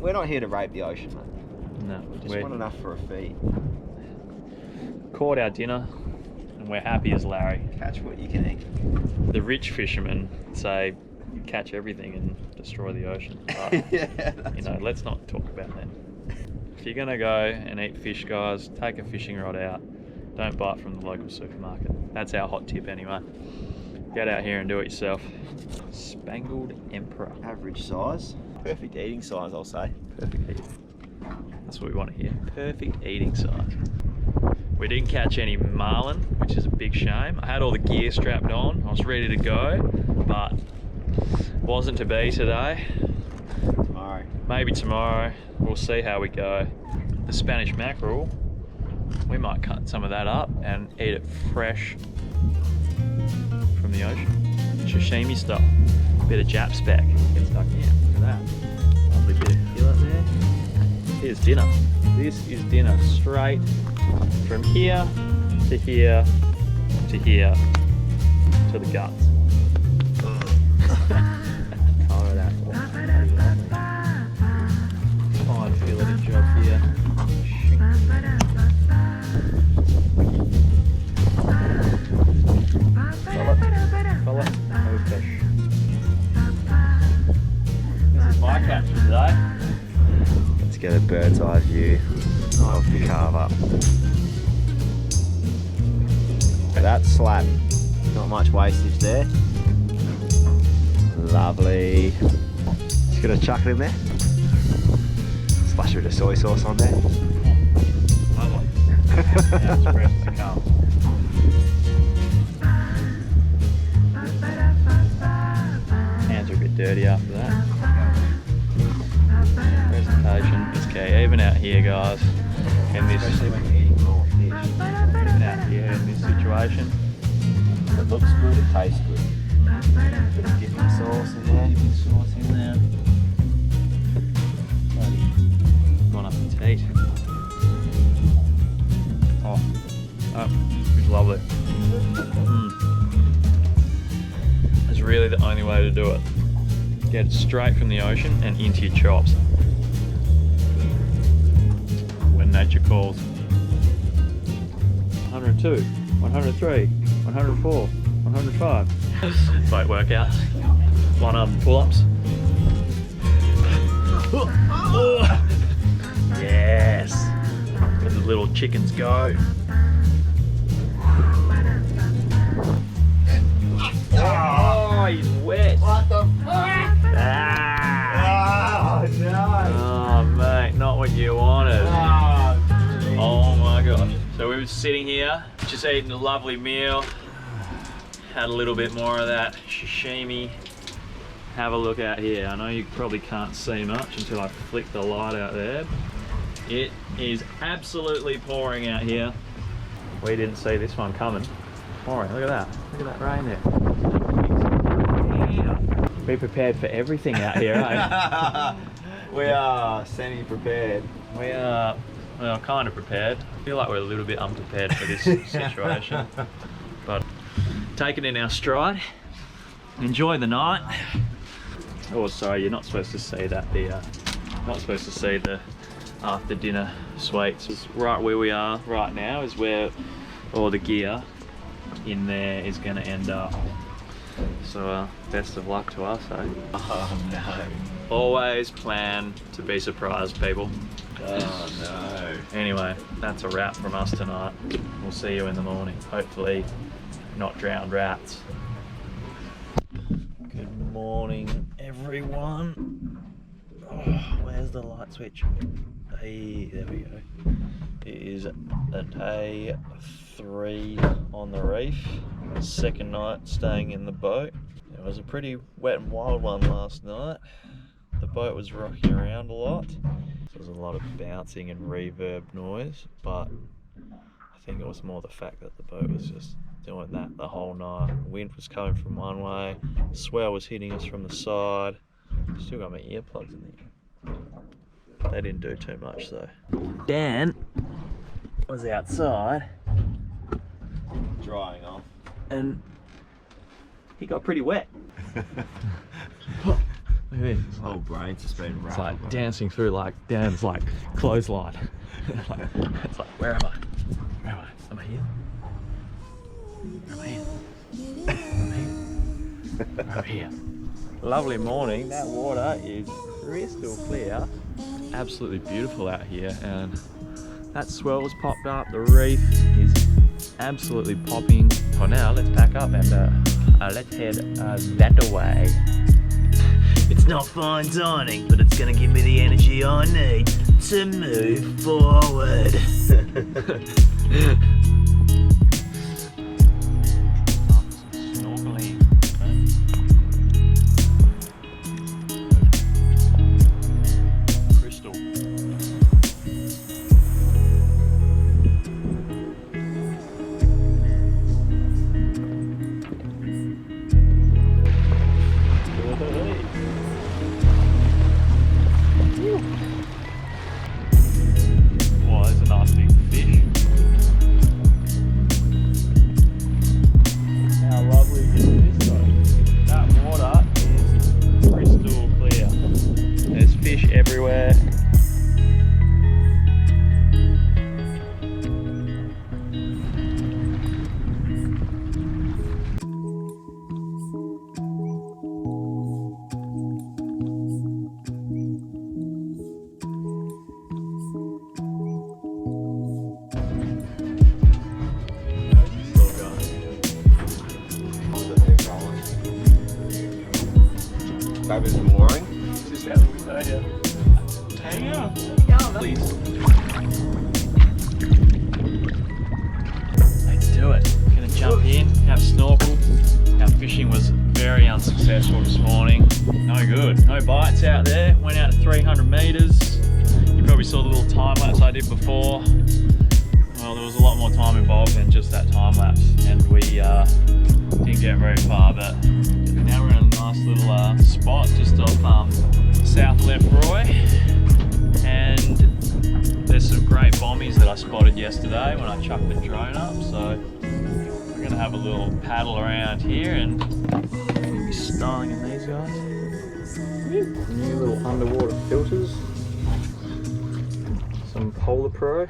we're not here to rape the ocean, mate. No, We just want enough for a feed. Caught our dinner, and we're happy as Larry. Catch what you can eat. The rich fishermen say catch everything and destroy the ocean. But, Yeah, you know, let's not talk about that. If you're gonna go and eat fish, guys, take a fishing rod out. Don't buy it from the local supermarket. That's our hot tip anyway. Get out here and do it yourself. Spangled Emperor. Average size. Perfect eating size, I'll say. Perfect eating. That's what we want to hear. Perfect eating size. We didn't catch any marlin, which is a big shame. I had all the gear strapped on. I was ready to go, but wasn't to be today. Tomorrow. Maybe tomorrow. We'll see how we go. The Spanish mackerel, we might cut some of that up and eat it fresh from the ocean. Sashimi style. Bit of Jap spec. Get stuck in. Look at that. Lovely bit of fillet there. Here's dinner. This is dinner straight from here to here to here to the guts. Colour that. Fine fillet job here. Fillet. Okay. This is my catch for today. Let's get a bird's eye view of the carve up. That slab, not much wastage there. Lovely. Just gonna chuck it in there. Splash a bit of soy sauce on there. Lovely. Now it's fresh as it comes. Hands are a bit dirty after that. Presentation is key, even out here, guys. In this, Especially when you're eating raw fish. even out here in this situation. It looks good, it tastes good. Bit of dipping sauce in there. Dipping sauce in there. Bon appetit. Oh, it's lovely. It's really the only way to do it. Get it straight from the ocean and into your chops. When nature calls. 102, 103, 104, 105. Boat workouts. One-arm pull-ups. Yes. Where the little chickens go. Oh, he's wet. What the fuck? Ah. Oh no! Oh, mate, not what you wanted. Oh my gosh. So we were sitting here, just eating a lovely meal. Had a little bit more of that sashimi. Have a look out here. I know you probably can't see much until I flick the light out there. It is absolutely pouring out here. We didn't see this one coming. Pouring, look at that. Look at that rain there. Be prepared for everything out here, eh? We are semi-prepared. We are, well, kind of prepared. I feel like we're a little bit unprepared for this situation. But take it in our stride. Enjoy the night. Oh, sorry, you're not supposed to see that. Not supposed to see the after dinner sweets. It's right where we are right now is where all the gear in there is going to end up. So best of luck to us, eh? Oh no. Always plan to be surprised, people. Oh no. Anyway, that's a wrap from us tonight. We'll see you in the morning. Hopefully not drowned rats. Good morning, everyone. Oh, where's the light switch? Hey, there we go. It is a day 3 on the reef. Second night staying in the boat. It was a pretty wet and wild one last night. The boat was rocking around a lot. There was a lot of bouncing and reverb noise, but I think it was more the fact that the boat was just doing that the whole night. Wind was coming from one way, swell was hitting us from the side. Still got my earplugs in there. They didn't do too much though. Dan was outside Drying off. and he got pretty wet. Look at this. Whole brain's just been It's wrapped. like dancing through like Dan's like clothesline. It's like, where am I? Where am I? Am I here? Am I here? Am I here? I'm here. Lovely morning. That water is crystal clear. Absolutely beautiful out here, and that swell's popped up. The reef is absolutely popping. For now, let's pack up and let's head that way. It's not fine dining, but it's gonna give me the energy I need to move forward. Snorkeling. Crystal. Wow, that's a nice big fish. How lovely is this though? That water is crystal clear. There's fish everywhere. Grab us some mooring. Just out we say here. Hang on. Please. Let's do it. Gonna jump in, have snorkel. Our fishing was very unsuccessful this morning. No good. No bites out there. Went out to 300 meters. You probably saw the little time lapse I did before. Well, there was a lot more time involved than just that time lapse, and we didn't get very far, but now we're in a nice little spot just off South Lefroy, and there's some great bombies that I spotted yesterday when I chucked the drone up, so we're going to have a little paddle around here and be styling in these guys. New little underwater filters, some Polar Pro.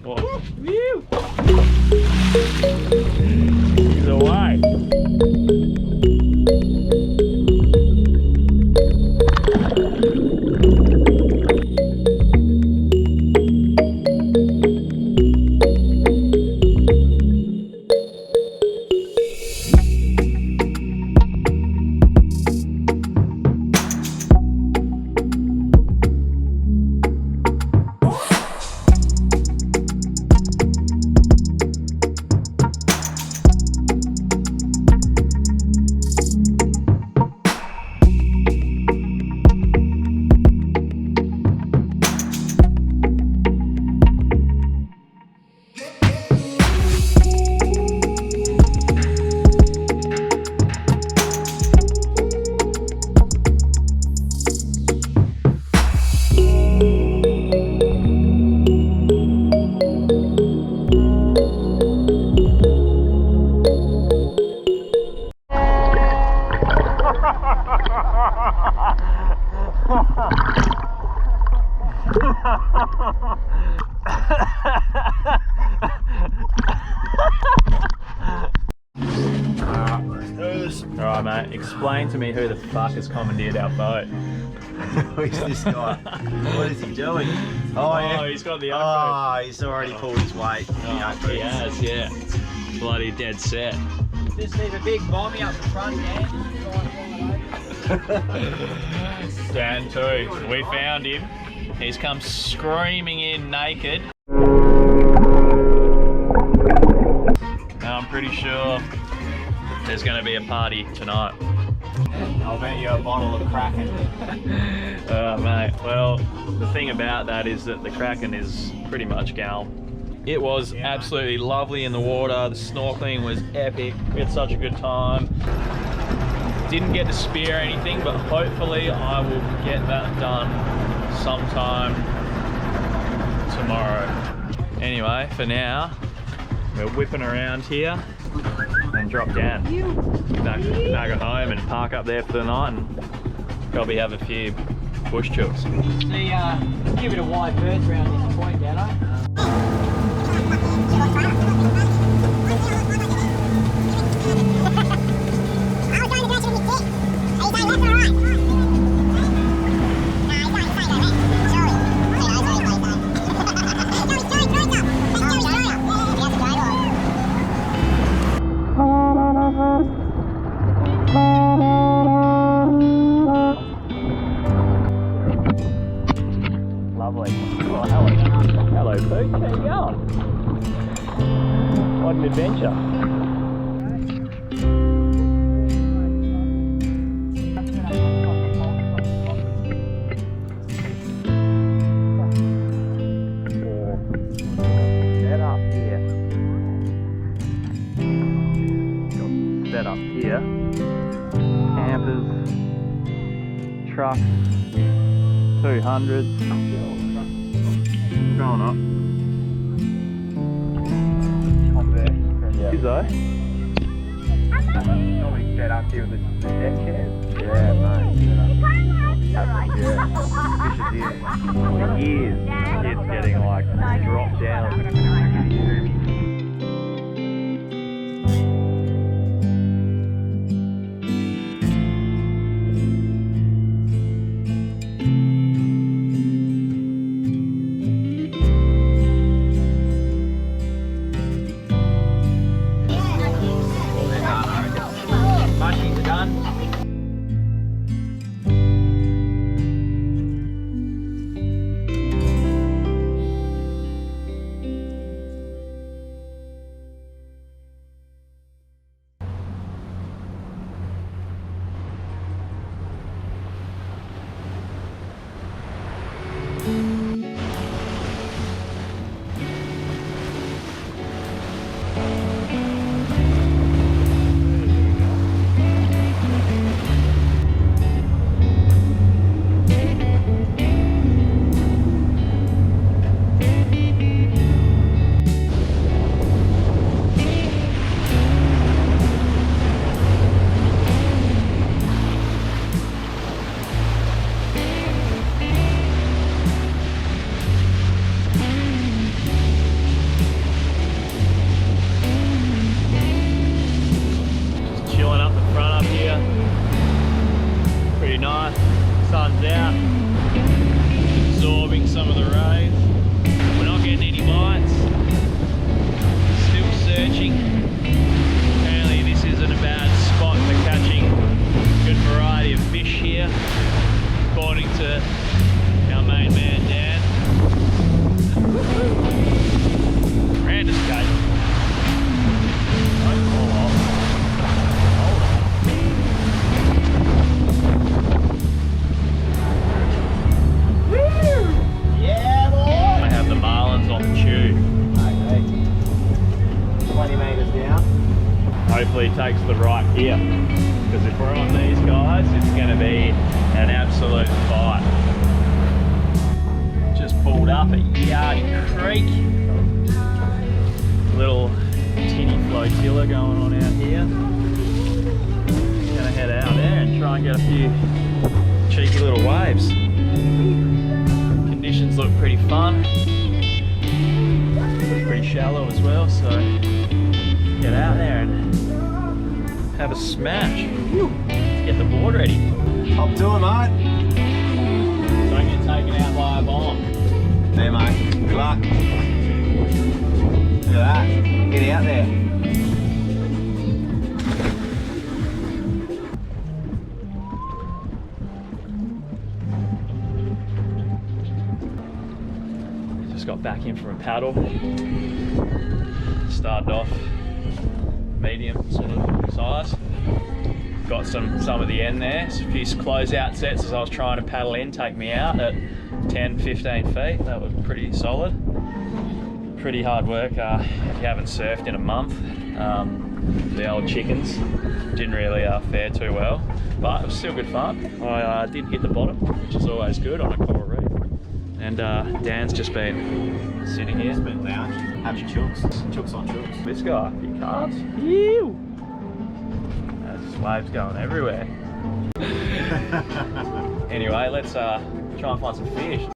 Whoa. Whew. He's away. Alright mate, explain to me who the fuck has commandeered our boat. Who's this guy? What is he doing? Oh, yeah. He's got the upgrade. Oh, he's already pulled his weight. Oh, he has, yeah. Bloody dead set. Just need a big bombie up the front, Dan. Dan too. We found him. He's come screaming in naked. Now I'm pretty sure there's going to be a party tonight. I'll bet you a bottle of Kraken. Mate, well, the thing about that is that the Kraken is pretty much gone. It was absolutely lovely in the water. The snorkeling was epic. We had such a good time. Didn't get to spear anything, but hopefully I will get that done sometime tomorrow. Anyway, for now, we're whipping around here and drop down. Back at home and park up there for the night and Probably have a few bush chooks. See, give it a wide berth around this point, Dano. Lovely. Oh, hello. Hello, Pete. How you going? What an adventure. Set up here. Set up here. Campers, trucks, 200s. Going up. Yeah. Though. Normally set up here with the deck chairs. Yeah, mate. Yeah. For years. Kids getting like dropped down. Mushies are done. Sun's out, absorbing some of the rays. We're not getting any bites. Still searching. Apparently this isn't a bad spot for catching a good variety of fish here, according to our main man Dan. Grand escape. Don't fall off. Hold on. Yeah, boy! I have the marlins on the tube. Okay. 20 metres down. Hopefully he takes the right here, because if we're on these guys, it's going to be an absolute fight. Just pulled up at Yardy Creek. Little tinny flotilla going on out here. Gonna head out there and try and get a few cheeky little waves. Conditions look pretty fun. Look pretty shallow as well, so get out there and have a smash. Let's get the board ready. Hop to it, mate. Don't get taken out by a bomb. There, mate. Good luck. Look at that. Get out there. Just got back in from a paddle. Started off medium sort of size. Got some at the end there. So a few close-out sets as I was trying to paddle in, take me out at 10, 15 feet. That was pretty solid. Pretty hard work if you haven't surfed in a month. The old chickens didn't really fare too well, but it was still good fun. I did hit the bottom, which is always good on a coral reef. And Dan's just been sitting here. Just been lounge. Having chooks. Chooks on chooks. This guy, he can't. Ew! There's waves going everywhere. Anyway, let's try and find some fish.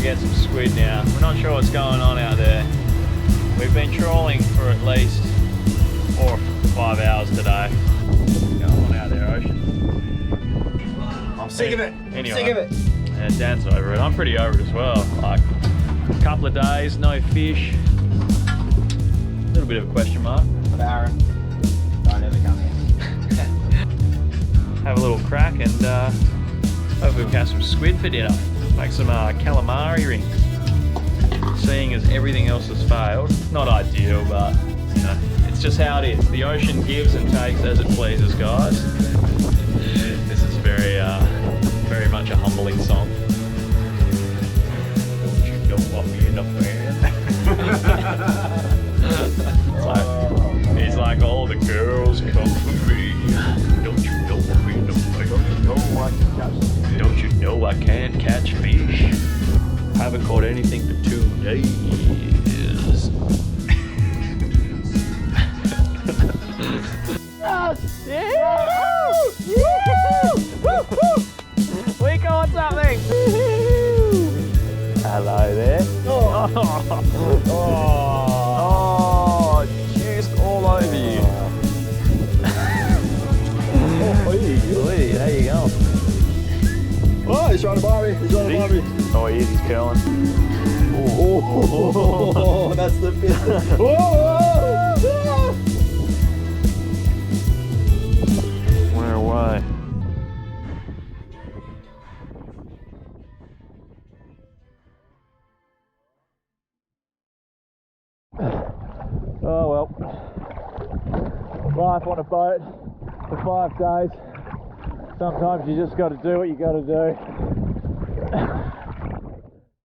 Get some squid now. We're not sure what's going on out there. We've been trawling for at least 4 or 5 hours today. What's going on out there, Ocean? I'm sick of it. Anyway, Sick of it. Yeah, Dan's over it. I'm pretty over it as well. Like a couple of days, no fish. A little bit of a question mark. Barren. Don't ever come here. Have a little crack and hopefully we can have some squid for dinner. Make some calamari rings. Seeing as everything else has failed, not ideal, but you know, it's just how it is. The ocean gives and takes as it pleases, guys. This is very much a humbling song. Don't you know what me in a fan? He's like all the girls come for me. Don't you know what me in a fan? Don't you know I can't catch fish? Haven't caught anything for 2 days. We caught something! Hello there. Oh, juiced all over you. Oi, how you going? Oh, he's trying to buy me. He's trying to buy me. Oh, he is, he's curling. Oh, that's the fist. Oh, Where away? Oh well. Life on a boat for 5 days. Sometimes you just got to do what you got to do.